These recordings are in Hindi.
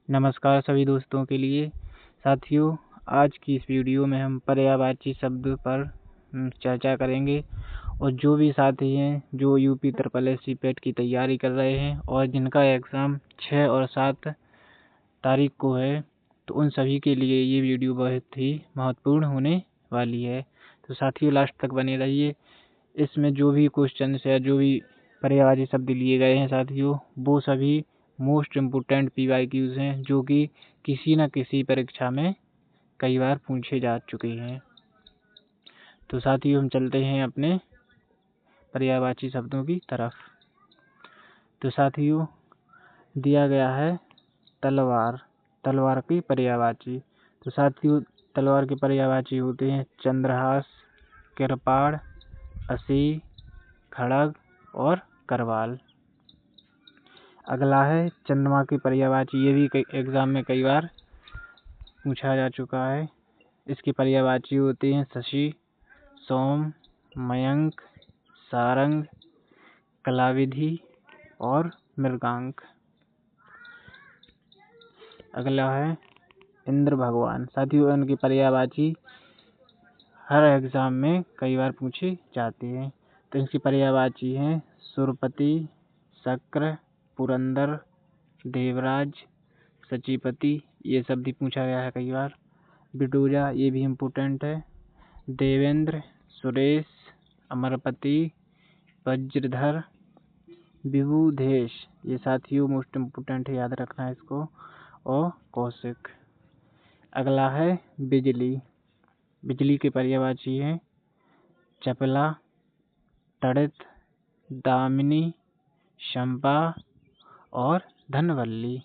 नमस्कार सभी दोस्तों के लिए। साथियों, आज की इस वीडियो में हम पर्यायवाची शब्द पर चर्चा करेंगे और जो भी साथी हैं जो यूपी ट्रिपल एस सी पेट की तैयारी कर रहे हैं और जिनका एग्ज़ाम 6 और 7 तारीख को है, तो उन सभी के लिए ये वीडियो बहुत ही महत्वपूर्ण होने वाली है। तो साथियों, लास्ट तक बने रहिए। इसमें जो भी क्वेश्चन या जो भी पर्यायवाची शब्द लिए गए हैं साथियों, वो सभी मोस्ट इम्पोर्टेंट PYQs हैं जो कि किसी न किसी परीक्षा में कई बार पूछे जा चुके हैं। तो साथियों, हम चलते हैं अपने पर्यायवाची शब्दों की तरफ। तो साथियों, दिया गया है तलवार। तलवार की पर्यायवाची। तो साथियों, तलवार के पर्यायवाची होते हैं चंद्रहास, किरपाड़, असी, खड़ग और करवाल। अगला है चंद्रमा की पर्यायवाची। ये भी एग्जाम में कई बार पूछा जा चुका है। इसकी पर्यायवाची होती हैं शशि, सोम, मयंक, सारंग, कलाविधि और मृगांक। अगला है इंद्र भगवान। साथियों, इनकी पर्यायवाची हर एग्जाम में कई बार पूछी जाती है। तो इसकी पर्यायवाची हैं सुरपति, शक्र, पुरंदर, देवराज, सचिपति। ये सब भी पूछा गया है कई बार। बिटूजा, ये भी इम्पोर्टेंट है। देवेंद्र, सुरेश, अमरपति, वज्रधर, विभुधेश, ये साथियों मोस्ट इम्पोर्टेंट है, याद रखना है इसको। और कौशिक। अगला है बिजली। बिजली के पर्यायवाची हैं चपला, तड़ित, दामिनी, शंपा और धनवल्ली।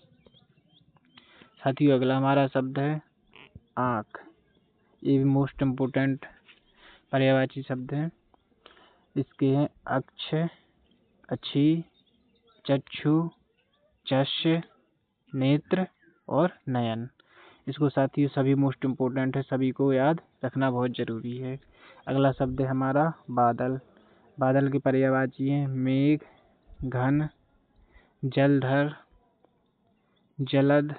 साथियों, अगला हमारा शब्द है आँख। ये भी मोस्ट इम्पोर्टेंट पर्यायवाची शब्द हैं। इसके हैं अक्ष, अच्छी, चक्षु, चष्य, नेत्र और नयन। इसको साथियों सभी मोस्ट इम्पोर्टेंट है, सभी को याद रखना बहुत ज़रूरी है। अगला शब्द है हमारा बादल। बादल की पर्यायवाची हैं मेघ, घन, जलधर, जलद।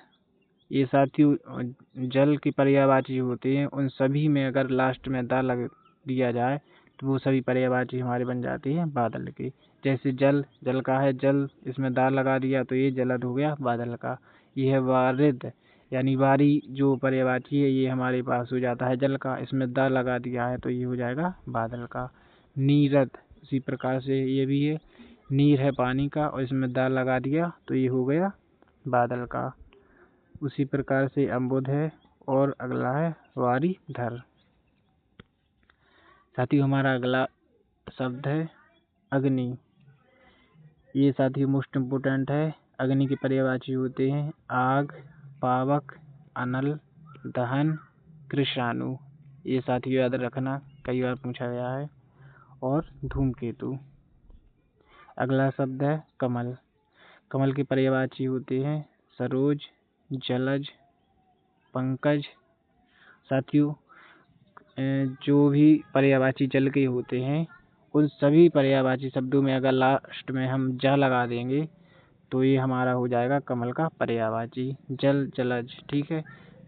ये साथियों जल की पर्यायवाची होती हैं। उन सभी में अगर लास्ट में दा लग दिया जाए तो वो सभी पर्यायवाची हमारे बन जाती है बादल की। जैसे जल, जल का है जल, इसमें दा लगा दिया तो ये जलद हो गया बादल का। ये है वारिद, यानी वारी जो पर्यायवाची है ये हमारे पास हो जाता है जल का। इसमें दा लगा दिया है तो ये हो जाएगा बादल का। नीरद, इसी प्रकार से ये भी है, नीर है पानी का और इसमें दा लगा दिया तो ये हो गया बादल का। उसी प्रकार से अम्बुद है। और अगला है वारीधर। साथियों, हमारा अगला शब्द है अग्नि। ये साथियों मोस्ट इम्पोर्टेंट है। अग्नि की पर्यायवाची होते हैं आग, पावक, अनल, दहन, कृषाणु। ये साथियों याद रखना, कई बार पूछा गया है। और धूमकेतु। अगला शब्द है कमल। कमल की पर्यायवाची होते हैं सरोज, जलज, पंकज। साथियों, जो भी पर्यायवाची जल के होते हैं उन सभी पर्यायवाची शब्दों में अगर लास्ट में हम जा लगा देंगे तो ये हमारा हो जाएगा कमल का पर्यायवाची। जल, जलज, ठीक है।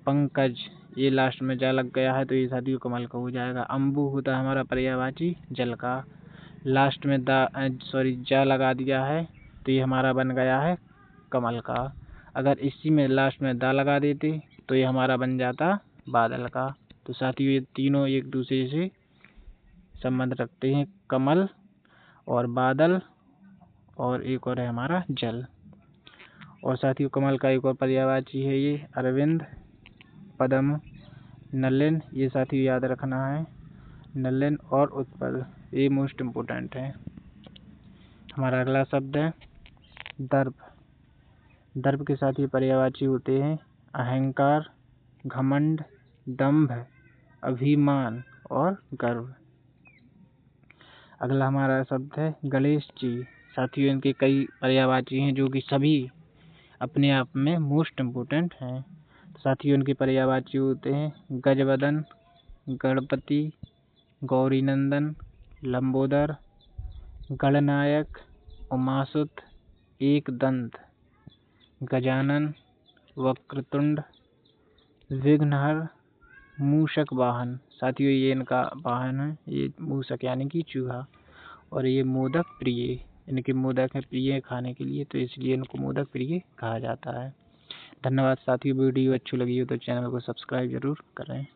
पंकज, ये लास्ट में जा लग गया है तो ये साथियों कमल का हो जाएगा। अम्बु होता है हमारा पर्यायवाची जल का। लास्ट में जा लगा दिया है तो ये हमारा बन गया है कमल का। अगर इसी में लास्ट में दा लगा देते तो ये हमारा बन जाता बादल का। तो साथियों, ये तीनों एक दूसरे से संबंध रखते हैं, कमल और बादल और एक और है हमारा जल। और साथियों, कमल का एक और पर्यायवाची है ये अरविंद, पद्म, नलिन। ये साथियों याद रखना है, नलिन और उत्पल, ये मोस्ट इम्पोर्टेंट है। हमारा अगला शब्द है दर्प। दर्प के साथियों पर्यायवाची होते हैं अहंकार, घमंड, दंभ, अभिमान और गर्व। अगला हमारा शब्द है गणेश जी। साथियों, इनके कई पर्यायवाची हैं जो कि सभी अपने आप में मोस्ट इम्पोर्टेंट हैं। तो साथियों, इनके पर्यायवाची होते हैं गजवदन, गणपति, गौरीनंदन, लंबोदर, गणनायक, उमासुत, एकदंत, गजानन, वक्रतुंड, विघ्नहर, मूषक वाहन। साथियों ये इनका वाहन है, ये मूषक यानी कि चूहा। और ये मोदक प्रिय, इनके मोदक है प्रिय खाने के लिए, तो इसलिए इनको मोदक प्रिय कहा जाता है। धन्यवाद साथियों, वीडियो अच्छी लगी हो तो चैनल को सब्सक्राइब जरूर करें।